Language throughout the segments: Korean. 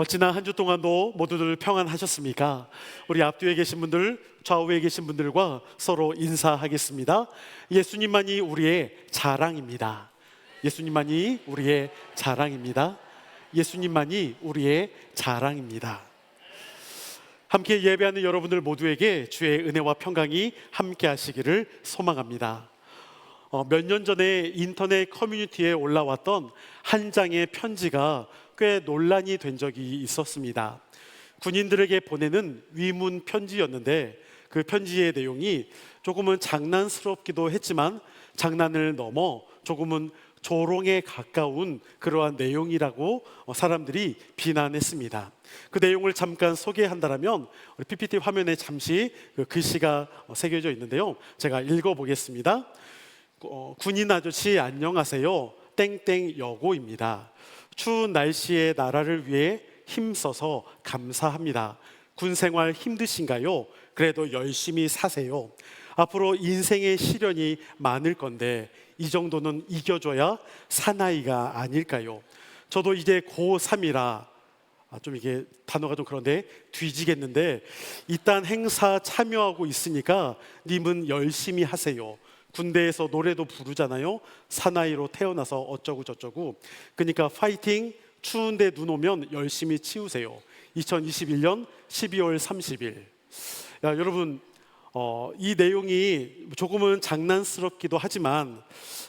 지난 한 주 동안도 모두들 평안하셨습니까? 우리 앞뒤에 계신 분들, 좌우에 계신 분들과 서로 인사하겠습니다. 예수님만이 우리의 자랑입니다. 예수님만이 우리의 자랑입니다. 예수님만이 우리의 자랑입니다. 함께 예배하는 여러분들 모두에게 주의 은혜와 평강이 함께 하시기를 소망합니다. 몇 년 전에 인터넷 커뮤니티에 올라왔던 한 장의 편지가 꽤 논란이 된 적이 있었습니다. 군인들에게 보내는 위문 편지였는데 그 편지의 내용이 조금은 장난스럽기도 했지만 장난을 넘어 조금은 조롱에 가까운 그러한 내용이라고 사람들이 비난했습니다. 그 내용을 잠깐 소개한다면 우리 PPT 화면에 잠시 그 글씨가 새겨져 있는데요. 제가 읽어보겠습니다. 군인 아저씨 안녕하세요. 땡땡 여고입니다. 추운 날씨에 나라를 위해 힘써서 감사합니다. 군 생활 힘드신가요? 그래도 열심히 사세요. 앞으로 인생의 시련이 많을 건데 이 정도는 이겨줘야 사나이가 아닐까요? 저도 이제 고3이라 좀 이게 단어가 좀 그런데 뒤지겠는데 이딴 행사 참여하고 있으니까 님은 열심히 하세요. 군대에서 노래도 부르잖아요. 사나이로 태어나서 어쩌고 저쩌고. 그러니까 파이팅, 추운데 눈 오면 열심히 치우세요. 2021년 12월 30일. 여러분, 이 내용이 조금은 장난스럽기도 하지만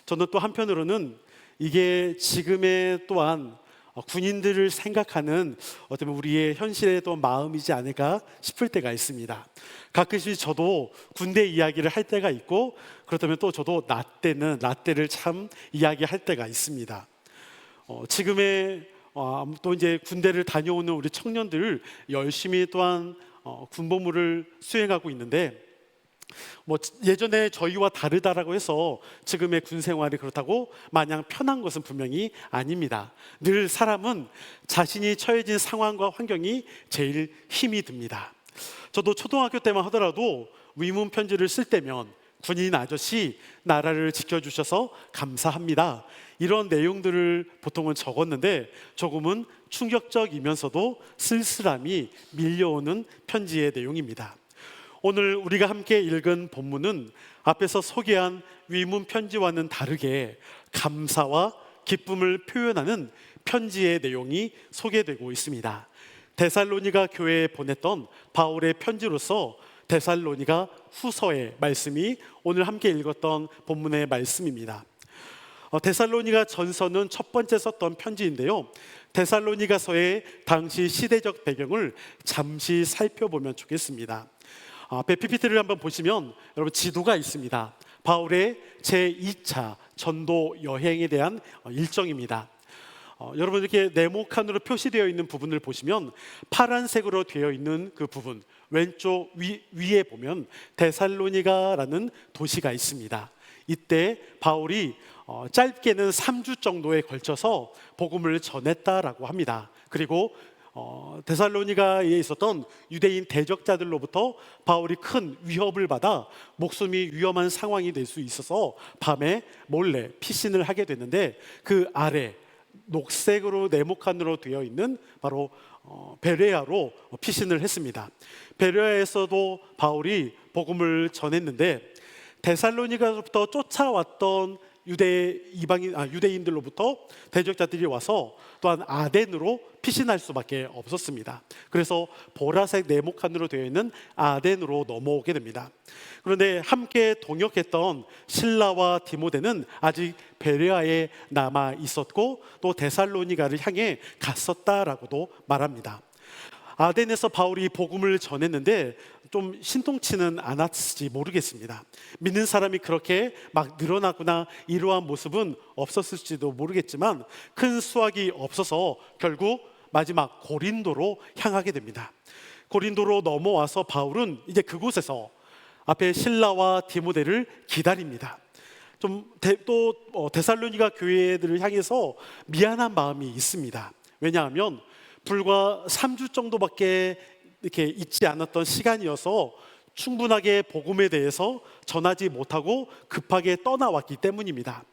저는 또 한편으로는 이게 지금의 또한 군인들을 생각하는 어쩌면 우리의 현실의 또 마음이지 않을까 싶을 때가 있습니다. 가끔씩 저도 군대 이야기를 할 때가 있고 그렇다면 또 저도 라떼를 참 이야기할 때가 있습니다. 지금의 또 이제 군대를 다녀오는 우리 청년들 열심히 또한 군복무를 수행하고 있는데 예전에 저희와 다르다라고 해서 지금의 군 생활이 그렇다고 마냥 편한 것은 분명히 아닙니다. 늘 사람은 자신이 처해진 상황과 환경이 제일 힘이 듭니다. 저도 초등학교 때만 하더라도 위문 편지를 쓸 때면 군인 아저씨 나라를 지켜주셔서 감사합니다. 이런 내용들을 보통은 적었는데 조금은 충격적이면서도 쓸쓸함이 밀려오는 편지의 내용입니다. 오늘 우리가 함께 읽은 본문은 앞에서 소개한 위문 편지와는 다르게 감사와 기쁨을 표현하는 편지의 내용이 소개되고 있습니다. 데살로니가 교회에 보냈던 바울의 편지로서 데살로니가 후서의 말씀이 오늘 함께 읽었던 본문의 말씀입니다. 데살로니가 전서는 첫 번째 썼던 편지인데요. 데살로니가서의 당시 시대적 배경을 잠시 살펴보면 좋겠습니다. 앞에 PPT를 한번 보시면 여러분 지도가 있습니다. 바울의 제2차 전도 여행에 대한 일정입니다. 여러분 이렇게 네모칸으로 표시되어 있는 부분을 보시면 파란색으로 되어 있는 그 부분 왼쪽 위에 보면 데살로니가라는 도시가 있습니다. 이때 바울이 짧게는 3주 정도에 걸쳐서 복음을 전했다라고 합니다. 그리고 데살로니가에 있었던 유대인 대적자들로부터 바울이 큰 위협을 받아 목숨이 위험한 상황이 될 수 있어서 밤에 몰래 피신을 하게 됐는데 그 아래 녹색으로 네모칸으로 되어 있는 바로 베레아로 피신을 했습니다. 베레아에서도 바울이 복음을 전했는데 데살로니가로부터 쫓아왔던 유대인들로부터 대적자들이 와서 또한 아덴으로 피신할 수밖에 없었습니다. 그래서 보라색 네모칸으로 되어 있는 아덴으로 넘어오게 됩니다. 그런데 함께 동역했던 실라와 디모데는 아직 베레아에 남아 있었고 또 데살로니가를 향해 갔었다라고도 말합니다. 아덴에서 바울이 복음을 전했는데 좀 신통치는 않았을지 모르겠습니다. 믿는 사람이 그렇게 막 늘어나거나 이러한 모습은 없었을지도 모르겠지만 큰 수확이 없어서 결국 마지막 고린도로 향하게 됩니다. 고린도로 넘어와서 바울은 이제 그곳에서 앞에 실라와 디모데를 기다립니다. 또 데살로니가 교회들을 향해서 미안한 마음이 있습니다. 왜냐하면 불과 3주 정도밖에 이렇게 있지 않았던 시간이어서 충분하게 복음에 대해서 전하지 못하고 급하게 떠나왔기 때문입니다.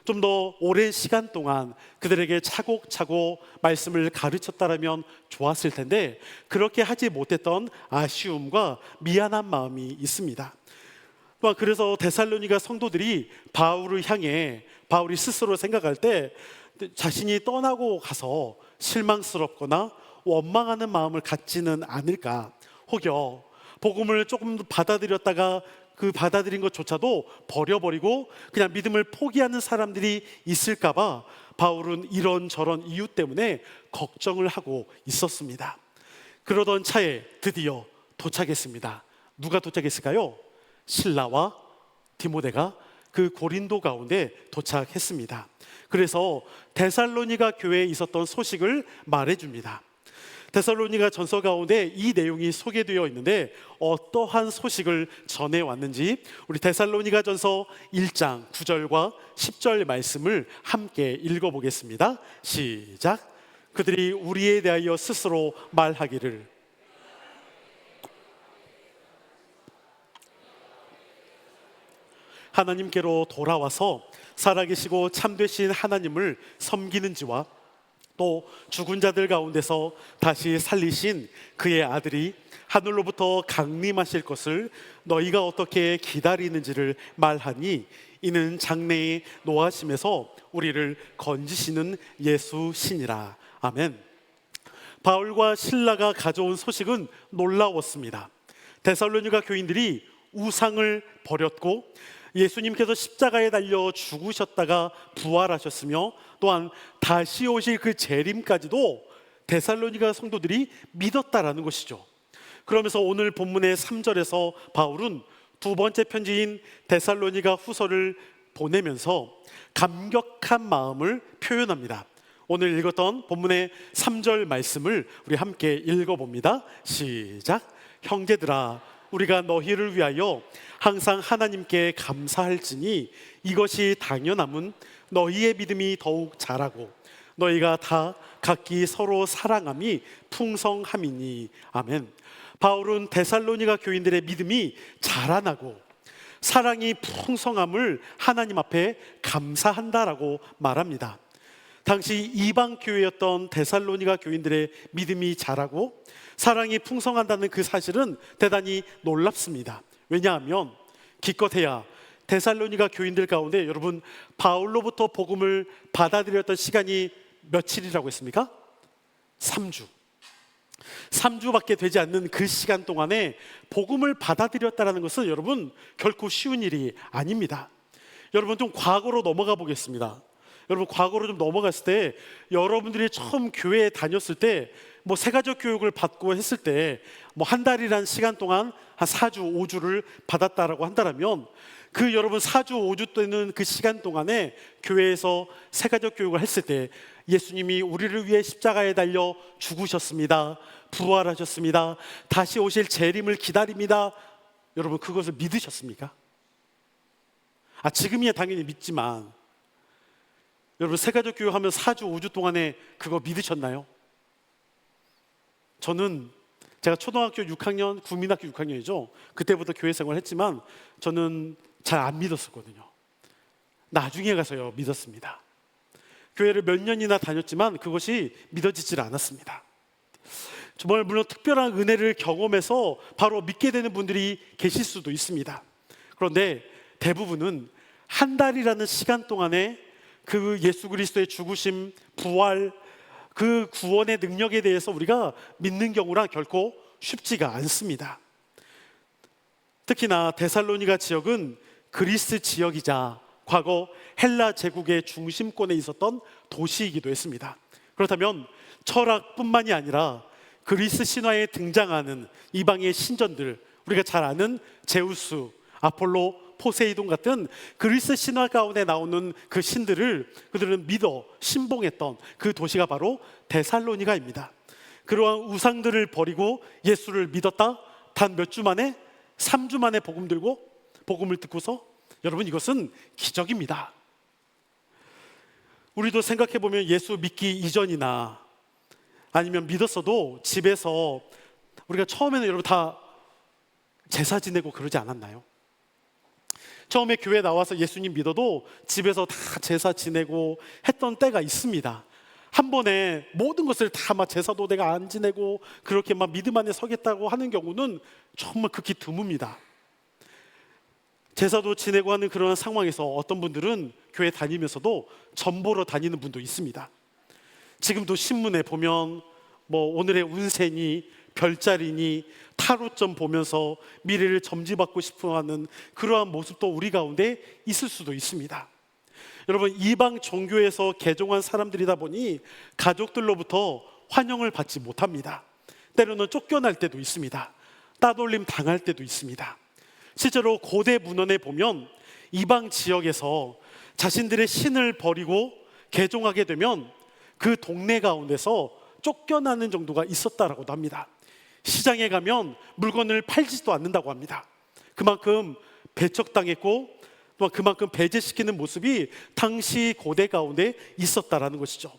좀 더 오랜 시간 동안 그들에게 차곡차곡 말씀을 가르쳤다라면 좋았을 텐데 그렇게 하지 못했던 아쉬움과 미안한 마음이 있습니다. 또한 그래서 데살로니가 성도들이 바울을 향해 바울이 스스로 생각할 때 자신이 떠나고 가서 실망스럽거나 원망하는 마음을 갖지는 않을까, 혹여 복음을 조금 더 받아들였다가 그 받아들인 것조차도 버려버리고 그냥 믿음을 포기하는 사람들이 있을까 봐 바울은 이런저런 이유 때문에 걱정을 하고 있었습니다. 그러던 차에 드디어 도착했습니다. 누가 도착했을까요? 실라와 디모데가 그 고린도 가운데 도착했습니다. 그래서 데살로니가 교회에 있었던 소식을 말해줍니다. 데살로니가 전서 가운데 이 내용이 소개되어 있는데 어떠한 소식을 전해왔는지 우리 데살로니가 전서 1장 9절과 10절 말씀을 함께 읽어보겠습니다. 시작. 그들이 우리에 대하여 스스로 말하기를 하나님께로 돌아와서 살아계시고 참되신 하나님을 섬기는지와 또 죽은 자들 가운데서 다시 살리신 그의 아들이 하늘로부터 강림하실 것을 너희가 어떻게 기다리는지를 말하니 이는 장래에 노하심에서 우리를 건지시는 예수시니라. 아멘. 바울과 실라가 가져온 소식은 놀라웠습니다. 데살로니가 교인들이 우상을 버렸고 예수님께서 십자가에 달려 죽으셨다가 부활하셨으며 또한 다시 오실 그 재림까지도 데살로니가 성도들이 믿었다라는 것이죠. 그러면서 오늘 본문의 3절에서 바울은 두 번째 편지인 데살로니가 후서를 보내면서 감격한 마음을 표현합니다. 오늘 읽었던 본문의 3절 말씀을 우리 함께 읽어봅니다. 시작. 형제들아, 우리가 너희를 위하여 항상 하나님께 감사할지니 이것이 당연함은 너희의 믿음이 더욱 자라고 너희가 다 각기 서로 사랑함이 풍성함이니. 아멘. 바울은 데살로니가 교인들의 믿음이 자라나고 사랑이 풍성함을 하나님 앞에 감사한다라고 말합니다. 당시 이방 교회였던 데살로니가 교인들의 믿음이 자라고 사랑이 풍성한다는 그 사실은 대단히 놀랍습니다. 왜냐하면 기껏해야 데살로니가 교인들 가운데 여러분 바울로부터 복음을 받아들였던 시간이 며칠이라고 했습니까? 3주. 3주밖에 되지 않는 그 시간 동안에 복음을 받아들였다는 것은 여러분 결코 쉬운 일이 아닙니다. 여러분 좀 과거로 넘어가 보겠습니다. 여러분 과거로 좀 넘어갔을 때 여러분들이 처음 교회에 다녔을 때 뭐 세가족 교육을 받고 했을 때 뭐 한 달이라는 시간 동안 한 4주 5주를 받았다라고 한다면 그 여러분 4주 5주 되는 그 시간 동안에 교회에서 세가족 교육을 했을 때 예수님이 우리를 위해 십자가에 달려 죽으셨습니다. 부활하셨습니다. 다시 오실 재림을 기다립니다. 여러분 그것을 믿으셨습니까? 지금이야 당연히 믿지만 여러분 세가족 교육하면 4주 5주 동안에 그거 믿으셨나요? 저는 제가 초등학교 6학년, 국민학교 6학년이죠. 그때부터 교회 생활을 했지만 저는 잘 안 믿었었거든요. 나중에 가서요 믿었습니다. 교회를 몇 년이나 다녔지만 그것이 믿어지질 않았습니다. 정말 물론 특별한 은혜를 경험해서 바로 믿게 되는 분들이 계실 수도 있습니다. 그런데 대부분은 한 달이라는 시간 동안에 그 예수 그리스도의 죽으심, 부활, 그 구원의 능력에 대해서 우리가 믿는 경우라 결코 쉽지가 않습니다. 특히나 데살로니가 지역은 그리스 지역이자 과거 헬라 제국의 중심권에 있었던 도시이기도 했습니다. 그렇다면 철학뿐만이 아니라 그리스 신화에 등장하는 이방의 신전들, 우리가 잘 아는 제우스, 아폴로, 포세이돈 같은 그리스 신화 가운데 나오는 그 신들을 그들은 믿어 신봉했던 그 도시가 바로 데살로니가입니다. 그러한 우상들을 버리고 예수를 믿었다. 단 몇 주 만에 3주 만에 복음을 듣고서 여러분 이것은 기적입니다. 우리도 생각해 보면 예수 믿기 이전이나 아니면 믿었어도 집에서 우리가 처음에는 여러분 다 제사 지내고 그러지 않았나요? 처음에 교회 나와서 예수님 믿어도 집에서 다 제사 지내고 했던 때가 있습니다. 한 번에 모든 것을 다 막 제사도 내가 안 지내고 그렇게 막 믿음 안에 서겠다고 하는 경우는 정말 극히 드뭅니다. 제사도 지내고 하는 그런 상황에서 어떤 분들은 교회 다니면서도 점 보러 다니는 분도 있습니다. 지금도 신문에 보면 뭐 오늘의 운세니 별자리니 타로점 보면서 미래를 점지받고 싶어하는 그러한 모습도 우리 가운데 있을 수도 있습니다. 여러분, 이방 종교에서 개종한 사람들이다 보니 가족들로부터 환영을 받지 못합니다. 때로는 쫓겨날 때도 있습니다. 따돌림 당할 때도 있습니다. 실제로 고대 문헌에 보면 이방 지역에서 자신들의 신을 버리고 개종하게 되면 그 동네 가운데서 쫓겨나는 정도가 있었다라고도 합니다. 시장에 가면 물건을 팔지도 않는다고 합니다. 그만큼 배척당했고 또 그만큼 배제시키는 모습이 당시 고대 가운데 있었다라는 것이죠.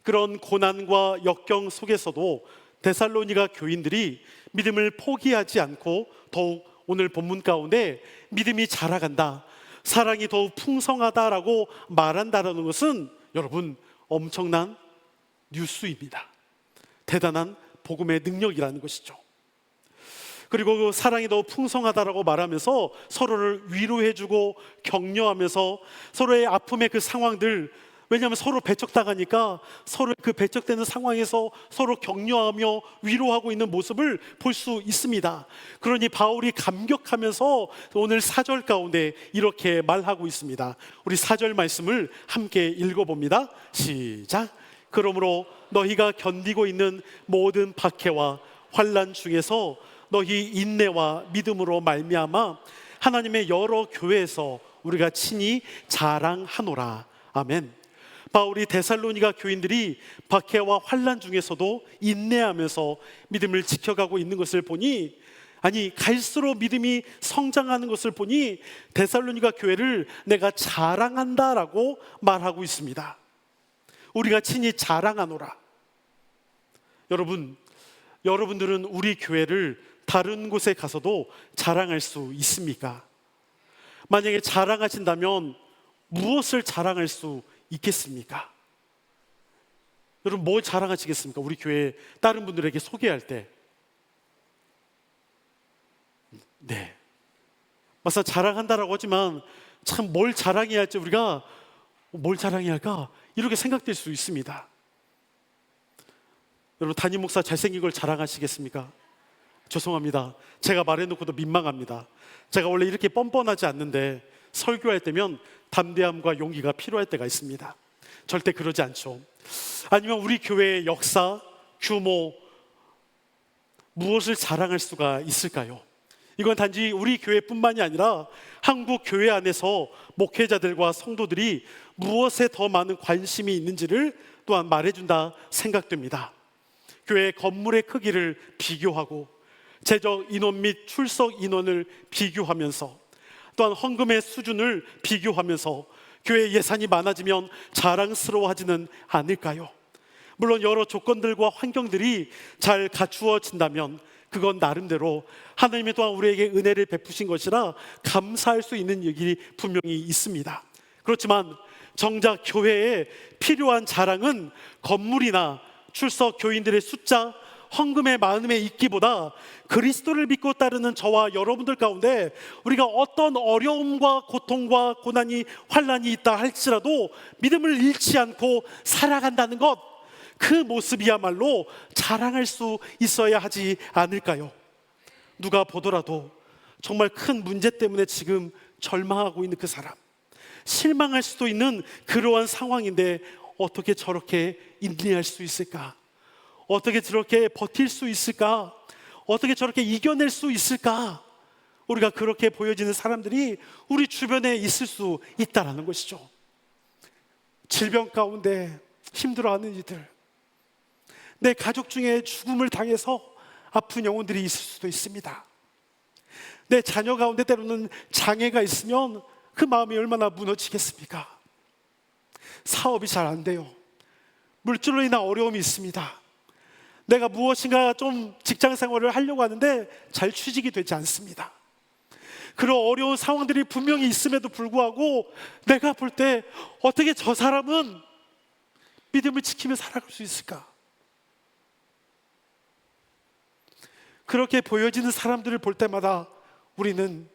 그런 고난과 역경 속에서도 데살로니가 교인들이 믿음을 포기하지 않고 더욱 오늘 본문 가운데 믿음이 자라간다, 사랑이 더욱 풍성하다라고 말한다라는 것은 여러분 엄청난 뉴스입니다. 대단한 복음의 능력이라는 것이죠. 그리고 그 사랑이 더욱 풍성하다라고 말하면서 서로를 위로해주고 격려하면서 서로의 아픔의 그 상황들, 왜냐하면 서로 배척당하니까 서로 그 배척되는 상황에서 서로 격려하며 위로하고 있는 모습을 볼 수 있습니다. 그러니 바울이 감격하면서 오늘 4절 가운데 이렇게 말하고 있습니다. 우리 4절 말씀을 함께 읽어봅니다. 시작. 그러므로 너희가 견디고 있는 모든 박해와 환난 중에서 너희 인내와 믿음으로 말미암아 하나님의 여러 교회에서 우리가 친히 자랑하노라. 아멘. 바울이 데살로니가 교인들이 박해와 환난 중에서도 인내하면서 믿음을 지켜가고 있는 것을 보니, 아니 갈수록 믿음이 성장하는 것을 보니 데살로니가 교회를 내가 자랑한다라고 말하고 있습니다. 우리가 친히 자랑하노라. 여러분들은 우리 교회를 다른 곳에 가서도 자랑할 수 있습니까? 만약에 자랑하신다면 무엇을 자랑할 수 있겠습니까? 여러분, 뭘 자랑하시겠습니까? 우리 교회 다른 분들에게 소개할 때. 네, 막상 자랑한다라고 하지만 참 뭘 자랑해야 할지, 우리가 뭘 자랑해야 할까? 이렇게 생각될 수 있습니다. 여러분, 담임 목사 잘생긴 걸 자랑하시겠습니까? 죄송합니다. 제가 말해놓고도 민망합니다. 제가 원래 이렇게 뻔뻔하지 않는데 설교할 때면 담대함과 용기가 필요할 때가 있습니다. 절대 그러지 않죠. 아니면 우리 교회의 역사, 규모, 무엇을 자랑할 수가 있을까요? 이건 단지 우리 교회뿐만이 아니라 한국 교회 안에서 목회자들과 성도들이 무엇에 더 많은 관심이 있는지를 또한 말해준다 생각됩니다. 교회 건물의 크기를 비교하고 재적 인원 및 출석 인원을 비교하면서 또한 헌금의 수준을 비교하면서 교회 예산이 많아지면 자랑스러워하지는 않을까요? 물론 여러 조건들과 환경들이 잘 갖추어진다면 그건 나름대로 하나님이 또한 우리에게 은혜를 베푸신 것이라 감사할 수 있는 일이 분명히 있습니다. 그렇지만 정작 교회에 필요한 자랑은 건물이나 출석 교인들의 숫자, 헌금의 많음에 있기보다 그리스도를 믿고 따르는 저와 여러분들 가운데 우리가 어떤 어려움과 고통과 고난이 환난이 있다 할지라도 믿음을 잃지 않고 살아간다는 것, 그 모습이야말로 자랑할 수 있어야 하지 않을까요? 누가 보더라도 정말 큰 문제 때문에 지금 절망하고 있는 그 사람, 실망할 수도 있는 그러한 상황인데 어떻게 저렇게 인내할 수 있을까? 어떻게 저렇게 버틸 수 있을까? 어떻게 저렇게 이겨낼 수 있을까? 우리가 그렇게 보여지는 사람들이 우리 주변에 있을 수 있다는 것이죠. 질병 가운데 힘들어하는 이들, 내 가족 중에 죽음을 당해서 아픈 영혼들이 있을 수도 있습니다. 내 자녀 가운데 때로는 장애가 있으면 그 마음이 얼마나 무너지겠습니까? 사업이 잘 안 돼요. 물질로 인한 어려움이 있습니다. 내가 무엇인가 좀 직장 생활을 하려고 하는데 잘 취직이 되지 않습니다. 그런 어려운 상황들이 분명히 있음에도 불구하고 내가 볼 때 어떻게 저 사람은 믿음을 지키며 살아갈 수 있을까? 그렇게 보여지는 사람들을 볼 때마다 우리는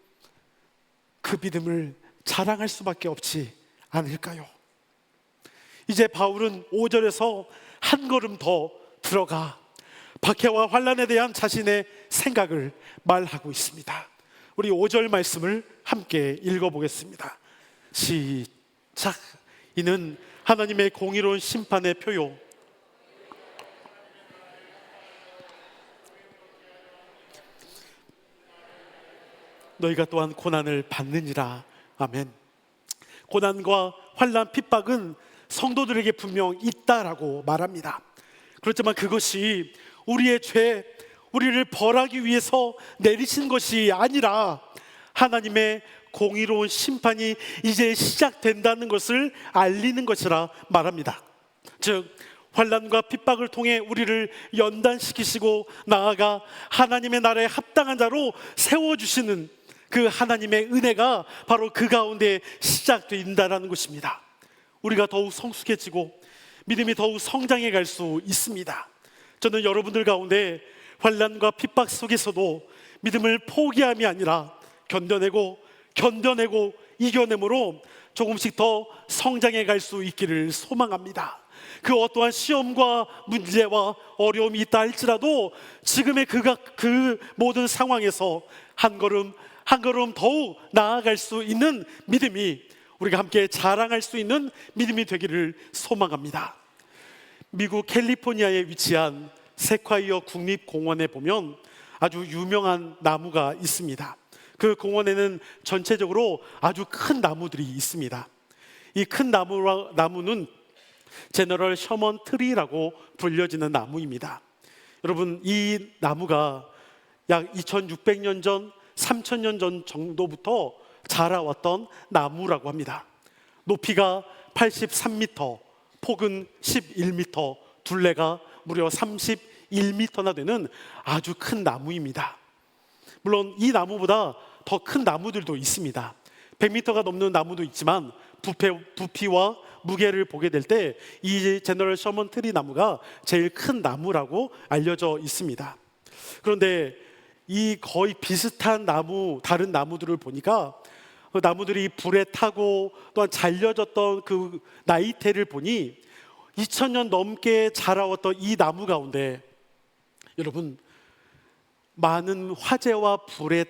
그 믿음을 자랑할 수밖에 없지 않을까요? 이제 바울은 5절에서 한 걸음 더 들어가 박해와 환난에 대한 자신의 생각을 말하고 있습니다. 우리 5절 말씀을 함께 읽어보겠습니다. 시작. 이는 하나님의 공의로운 심판의 표요 너희가 또한 고난을 받느니라. 아멘. 고난과 환난, 핍박은 성도들에게 분명 있다라고 말합니다. 그렇지만 그것이 우리의 죄, 우리를 벌하기 위해서 내리신 것이 아니라 하나님의 공의로운 심판이 이제 시작된다는 것을 알리는 것이라 말합니다. 즉 환난과 핍박을 통해 우리를 연단시키시고 나아가 하나님의 나라에 합당한 자로 세워주시는 그 하나님의 은혜가 바로 그 가운데 시작된다는 것입니다. 우리가 더욱 성숙해지고 믿음이 더욱 성장해 갈 수 있습니다. 저는 여러분들 가운데 환난과 핍박 속에서도 믿음을 포기함이 아니라 견뎌내고 이겨내므로 조금씩 더 성장해 갈 수 있기를 소망합니다. 그 어떠한 시험과 문제와 어려움이 있다 할지라도 지금의 그 모든 상황에서 한 걸음 더욱 나아갈 수 있는 믿음이 우리가 함께 자랑할 수 있는 믿음이 되기를 소망합니다. 미국 캘리포니아에 위치한 세콰이어 국립공원에 보면 아주 유명한 나무가 있습니다. 그 공원에는 전체적으로 아주 큰 나무들이 있습니다. 이 큰 나무는 제너럴 셔먼 트리라고 불려지는 나무입니다. 여러분, 이 나무가 약 2600년 전, 3000년 전 정도부터 자라왔던 나무라고 합니다. 높이가 83m, 폭은 11m, 둘레가 무려 31m나 되는 아주 큰 나무입니다. 물론 이 나무보다 더 큰 나무들도 있습니다. 100m가 넘는 나무도 있지만 부피와 무게를 보게 될 때 이 제너럴 셔먼 트리 나무가 제일 큰 나무라고 알려져 있습니다. 그런데 이 거의 비슷한 다른 나무들을 보니까 그 나무들이 불에 타고 또한 잘려졌던 그 나이테를 보니 2000년 넘게 자라왔던 이 나무 가운데 여러분, 많은 화재와 불에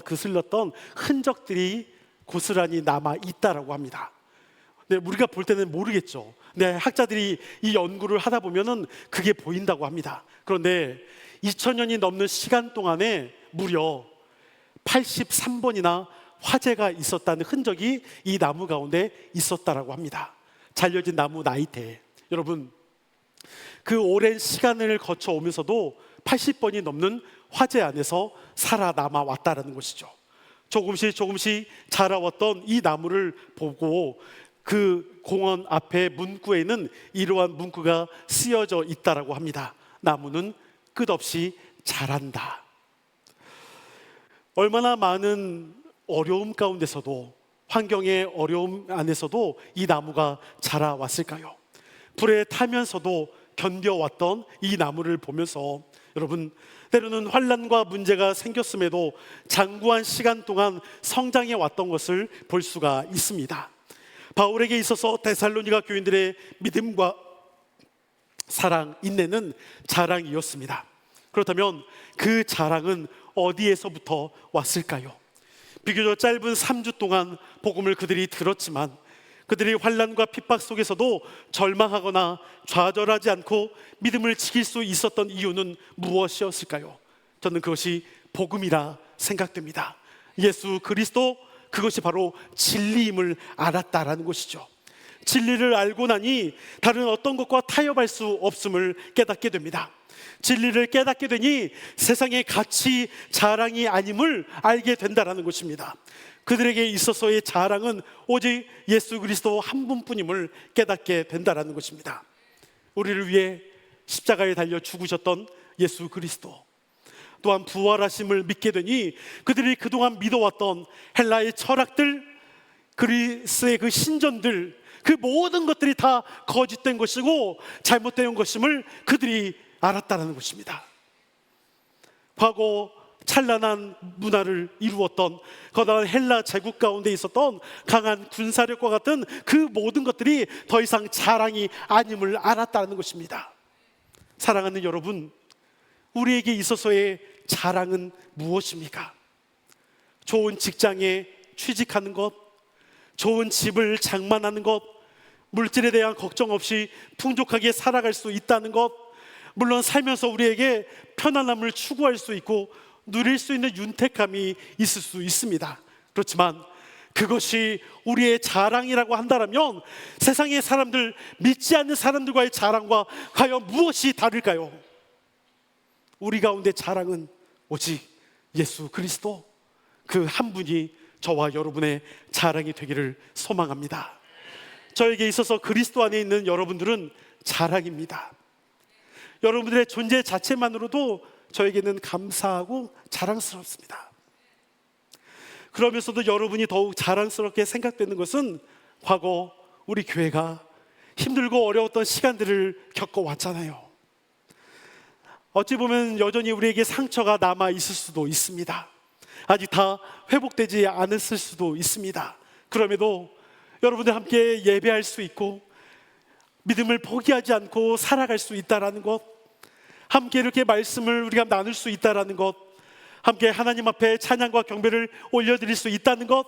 거슬렀던 흔적들이 고스란히 남아 있다라고 합니다. 근데 우리가 볼 때는 모르겠죠. 근데 학자들이 이 연구를 하다 보면은 그게 보인다고 합니다. 그런데 2000년이 넘는 시간 동안에 무려 83번이나 화재가 있었다는 흔적이 이 나무 가운데 있었다라고 합니다. 잘려진 나무 나이테. 여러분, 그 오랜 시간을 거쳐 오면서도 80번이 넘는 화재 안에서 살아남아 왔다라는 것이죠. 조금씩 자라왔던 이 나무를 보고 그 공원 앞에 문구에는 이러한 문구가 쓰여져 있다라고 합니다. 나무는 끝없이 자란다. 얼마나 많은 어려움 가운데서도, 환경의 어려움 안에서도 이 나무가 자라왔을까요? 불에 타면서도 견뎌왔던 이 나무를 보면서 여러분, 때로는 환난과 문제가 생겼음에도 장구한 시간 동안 성장해 왔던 것을 볼 수가 있습니다. 바울에게 있어서 데살로니가 교인들의 믿음과 사랑, 인내는 자랑이었습니다. 그렇다면 그 자랑은 어디에서부터 왔을까요? 비교적 짧은 3주 동안 복음을 그들이 들었지만 그들이 환난과 핍박 속에서도 절망하거나 좌절하지 않고 믿음을 지킬 수 있었던 이유는 무엇이었을까요? 저는 그것이 복음이라 생각됩니다. 예수 그리스도, 그것이 바로 진리임을 알았다라는 것이죠. 진리를 알고 나니 다른 어떤 것과 타협할 수 없음을 깨닫게 됩니다. 진리를 깨닫게 되니 세상의 가치, 자랑이 아님을 알게 된다라는 것입니다. 그들에게 있어서의 자랑은 오직 예수 그리스도 한 분뿐임을 깨닫게 된다라는 것입니다. 우리를 위해 십자가에 달려 죽으셨던 예수 그리스도, 또한 부활하심을 믿게 되니 그들이 그동안 믿어왔던 헬라의 철학들, 그리스의 그 신전들, 그 모든 것들이 다 거짓된 것이고 잘못된 것임을 그들이 알았다는 것입니다. 과거 찬란한 문화를 이루었던 거대한 헬라 제국 가운데 있었던 강한 군사력과 같은 그 모든 것들이 더 이상 자랑이 아님을 알았다는 것입니다. 사랑하는 여러분, 우리에게 있어서의 자랑은 무엇입니까? 좋은 직장에 취직하는 것, 좋은 집을 장만하는 것, 물질에 대한 걱정 없이 풍족하게 살아갈 수 있다는 것, 물론 살면서 우리에게 편안함을 추구할 수 있고 누릴 수 있는 윤택함이 있을 수 있습니다. 그렇지만 그것이 우리의 자랑이라고 한다면 세상의 사람들, 믿지 않는 사람들과의 자랑과 과연 무엇이 다를까요? 우리 가운데 자랑은 오직 예수 그리스도, 그 한 분이 저와 여러분의 자랑이 되기를 소망합니다. 저에게 있어서 그리스도 안에 있는 여러분들은 자랑입니다. 여러분들의 존재 자체만으로도 저에게는 감사하고 자랑스럽습니다. 그러면서도 여러분이 더욱 자랑스럽게 생각되는 것은 과거 우리 교회가 힘들고 어려웠던 시간들을 겪어왔잖아요. 어찌 보면 여전히 우리에게 상처가 남아 있을 수도 있습니다. 아직 다 회복되지 않았을 수도 있습니다. 그럼에도 여러분들 함께 예배할 수 있고 믿음을 포기하지 않고 살아갈 수 있다는 것, 함께 이렇게 말씀을 우리가 나눌 수 있다는 것, 함께 하나님 앞에 찬양과 경배를 올려드릴 수 있다는 것,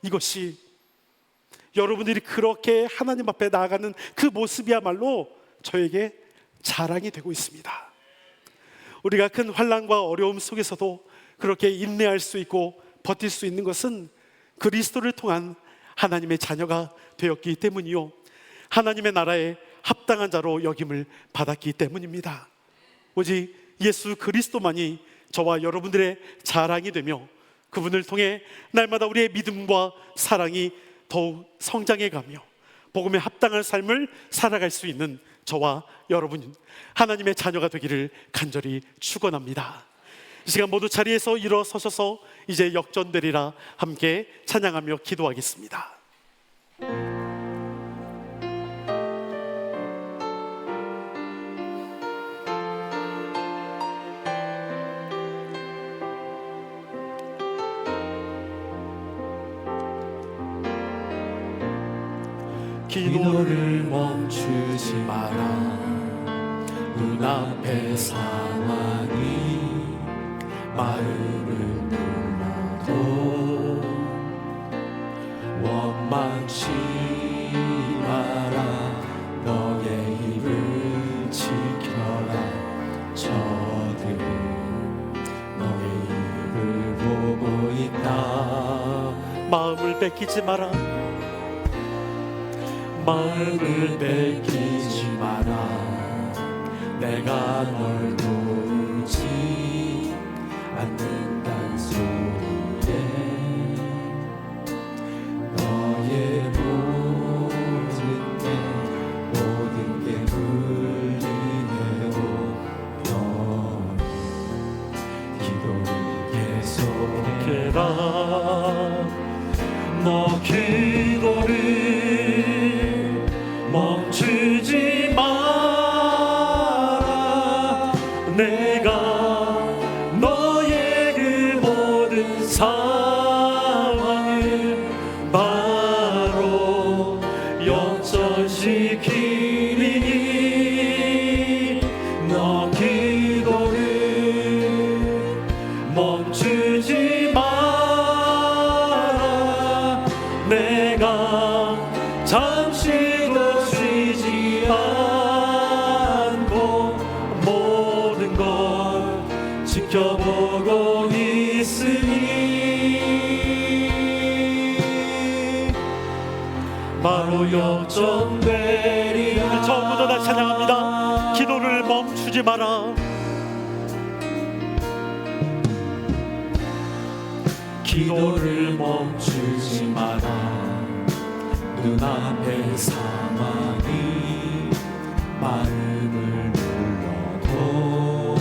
이것이 여러분들이 그렇게 하나님 앞에 나아가는 그 모습이야말로 저에게 자랑이 되고 있습니다. 우리가 큰 환난과 어려움 속에서도 그렇게 인내할 수 있고 버틸 수 있는 것은 그리스도를 통한 하나님의 자녀가 되었기 때문이요, 하나님의 나라에 합당한 자로 여김을 받았기 때문입니다. 오직 예수 그리스도만이 저와 여러분들의 자랑이 되며 그분을 통해 날마다 우리의 믿음과 사랑이 더욱 성장해가며 복음에 합당한 삶을 살아갈 수 있는 저와 여러분, 하나님의 자녀가 되기를 간절히 축원합니다. 이 시간 모두 자리에서 일어서셔서 이제 역전되리라 함께 찬양하며 기도하겠습니다. 기도를 멈추지 마라. 눈앞의 상황이 마음을 눌러도 원망치 마라. 너의 입을 지켜라. 저들은 너의 입을 보고 있다. 마음을 뺏기지 마라. 마음을 뺏기지 마라. 내가 널 돌지 않는단 소리에 너의 모든 게 불리해도 너는 기도를 계속해라. 너 기도를 멈추지 마라. 내가 너의 그 모든 상황을 바로 역전시키니 너 기도를 멈추지 마라. 내가 잠시도 쉬지 않고 모든 걸 지켜보고 있으니 바로 역전되리라. 오늘 처음부터 다시 찬양합니다. 기도를 멈추지 마라. 기도를 멈추지 마라. 눈앞의 상황이 마음을 눌러도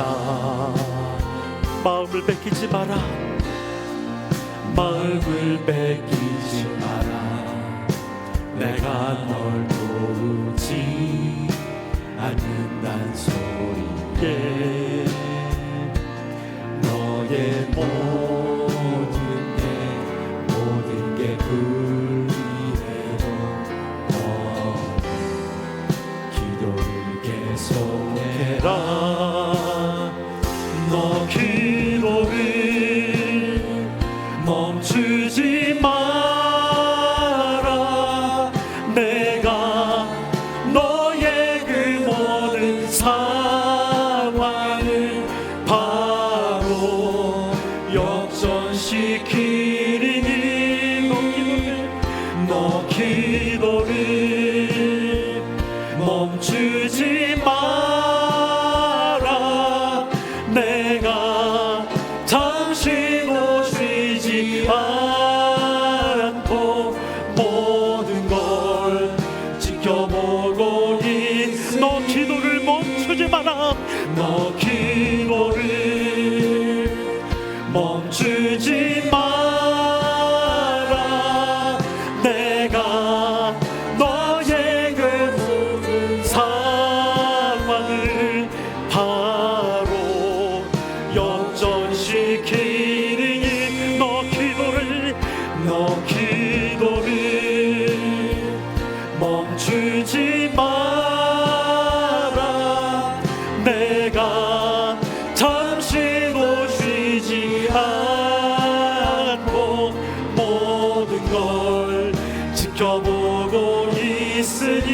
마라 마음을 뺏기지 마라. 마음을 뺏기지 마라 내가 널 도우지 않는단 소리에 너의 모든 게 불리해도 기도를 계속해라 너 기도를 멈추지 마라 내가 너의 그 모든 상황을 바로 역전시키리니 너 기도를 멈추지 마라 내가 잠시도 쉬지 않고 모든 걸 지켜보고 있으니 너 기도를 멈추지 마라. 너 기도를 멈추지 마라 내가 너의 그 모든 상황을 바로 역전시키니 너 기도를 멈추지 마라 내가 잠시도 쉬지 않고 모든 걸 지켜보고 있으니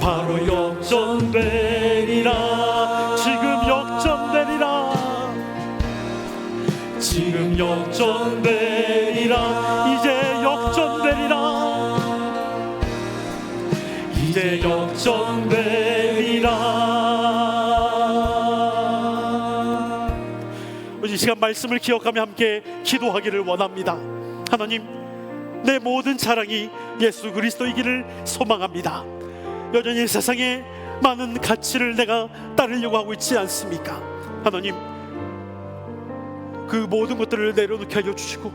바로 역전되리라 지금 역전되리라 이제 역전되리라. 이제 역전되리라 이 시간 말씀을 기억하며 함께 기도하기를 원합니다. 하나님, 내 모든 자랑이 예수 그리스도이기를 소망합니다. 여전히 세상에 많은 가치를 내가 따르려고 하고 있지 않습니까? 하나님, 그 모든 것들을 내려놓게 하여 주시고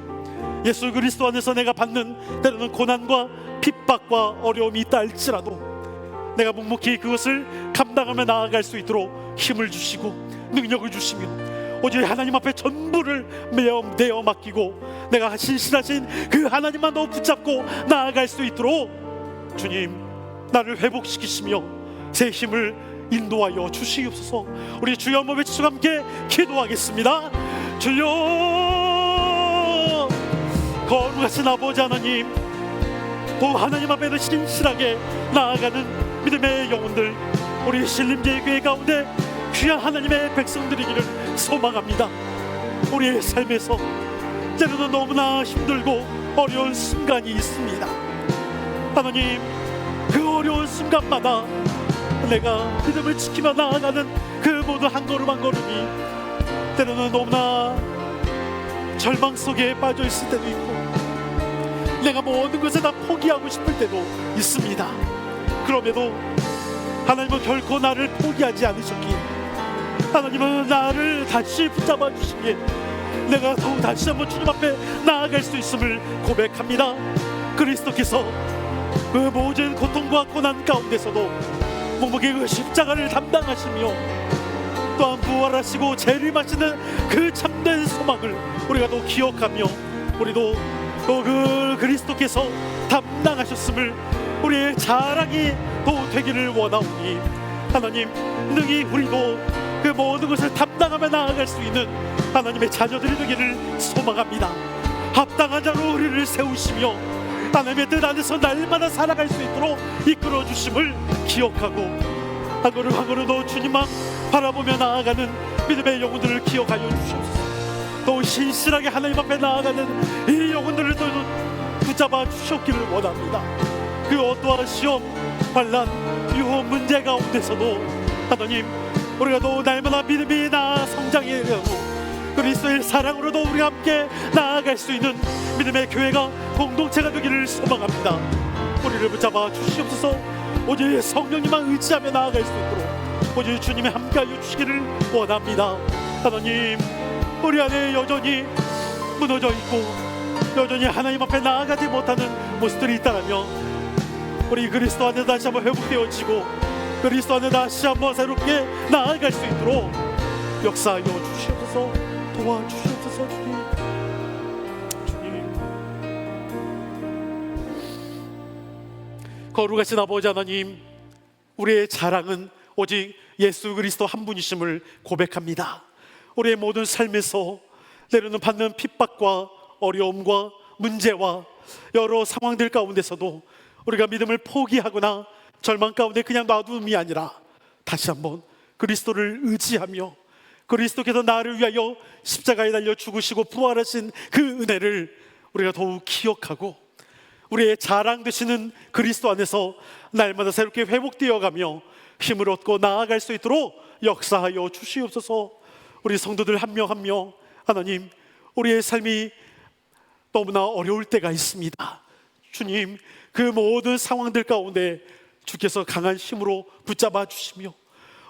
예수 그리스도 안에서 내가 받는 때로는 고난과 핍박과 어려움이 있다 할지라도 내가 묵묵히 그것을 감당하며 나아갈 수 있도록 힘을 주시고 능력을 주시며 오직 하나님 앞에 전부를 내어 맡기고 내가 신실하신 그 하나님만 더 붙잡고 나아갈 수 있도록 주님 나를 회복시키시며 새 힘을 인도하여 주시옵소서. 우리 주여 한번 외치고 함께 기도하겠습니다. 주여, 거룩하신 아버지 하나님, 또 하나님 앞에도 신실하게 나아가는 믿음의 영혼들, 우리 신림제의 교회 가운데 귀한 하나님의 백성들이기를 소망합니다. 우리의 삶에서 때로는 너무나 힘들고 어려운 순간이 있습니다. 하나님, 그 어려운 순간마다 내가 믿음을 지키며 나아가는 그 모든 한 걸음 한 걸음이 때로는 너무나 절망 속에 빠져 있을 때도 있고 내가 모든 것을 다 포기하고 싶을 때도 있습니다. 그럼에도 하나님은 결코 나를 포기하지 않으셨기에 하나님은 나를 다시 붙잡아 주시기에 내가 더욱 다시 한번 주님 앞에 나아갈 수 있음을 고백합니다. 그리스도께서 그 모든 고통과 고난 가운데서도 묵묵히 그 십자가를 담당하시며 또한 부활하시고 재림하시는 그 참된 소망을 우리가 또 기억하며 우리도 또 그 그리스도께서 담당하셨음을 우리의 자랑이 또 되기를 원하오니 하나님, 능히 우리도 그 모든 것을 담당하며 나아갈 수 있는 하나님의 자녀들이 되기를 소망합니다. 합당한 자로 우리를 세우시며 하나님의 뜻 안에서 날마다 살아갈 수 있도록 이끌어 주심을 기억하고 한 걸음 한 걸음 더 주님만 바라보며 나아가는 믿음의 영혼들을 기억하여 주시옵소서. 또 신실하게 하나님 앞에 나아가는 이 영혼들을 또 붙잡아 주셨기를 원합니다. 그 어떠한 시험, 환난, 유혹, 문제 가운데서도 하나님, 우리가 또 날마다 믿음이 성장해 되고 그리스도의 사랑으로도 우리가 함께 나아갈 수 있는 믿음의 교회가 공동체가 되기를 소망합니다. 우리를 붙잡아 주시옵소서. 오직 성령님만 의지하며 나아갈 수 있도록 오직 주님이 함께하여 주시기를 원합니다. 하나님, 우리 안에 여전히 무너져 있고 여전히 하나님 앞에 나아가지 못하는 모습들이 있다면 우리 그리스도 안에 다시 한번 회복되어지고 그리스도 안에 다시 한번 새롭게 나아갈 수 있도록 역사하여 주시옵소서. 도와주시옵소서. 주님, 거룩하신 아버지 하나님, 우리의 자랑은 오직 예수 그리스도 한 분이심을 고백합니다. 우리의 모든 삶에서 때로는 받는 핍박과 어려움과 문제와 여러 상황들 가운데서도 우리가 믿음을 포기하거나 절망 가운데 그냥 놔둠이 아니라 다시 한번 그리스도를 의지하며 그리스도께서 나를 위하여 십자가에 달려 죽으시고 부활하신 그 은혜를 우리가 더욱 기억하고 우리의 자랑 되시는 그리스도 안에서 날마다 새롭게 회복되어가며 힘을 얻고 나아갈 수 있도록 역사하여 주시옵소서. 우리 성도들 한 명 한 명 하나님, 우리의 삶이 너무나 어려울 때가 있습니다. 주님, 그 모든 상황들 가운데 주께서 강한 힘으로 붙잡아 주시며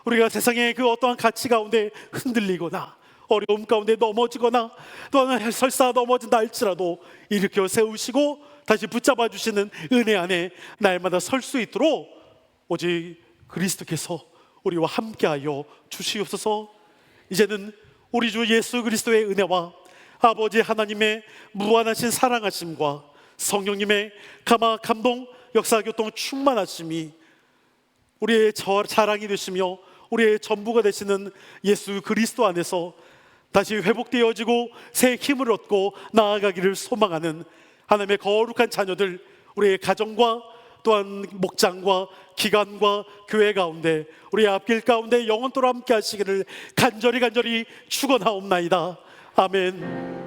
우리가 세상의 그 어떠한 가치 가운데 흔들리거나 어려움 가운데 넘어지거나 또는 설사 넘어진다 할지라도 일으켜 세우시고 다시 붙잡아 주시는 은혜 안에 날마다 설 수 있도록 오직 그리스도께서 우리와 함께하여 주시옵소서. 이제는 우리 주 예수 그리스도의 은혜와 아버지 하나님의 무한하신 사랑하심과 성령님의 감동, 역사, 교통 충만하심이 우리의 자랑이 되시며 우리의 전부가 되시는 예수 그리스도 안에서 다시 회복되어지고 새 힘을 얻고 나아가기를 소망하는 하나님의 거룩한 자녀들, 우리의 가정과 또한 목장과 기관과 교회 가운데 우리의 앞길 가운데 영원토록 함께 하시기를 간절히 축원하옵나이다. 아멘.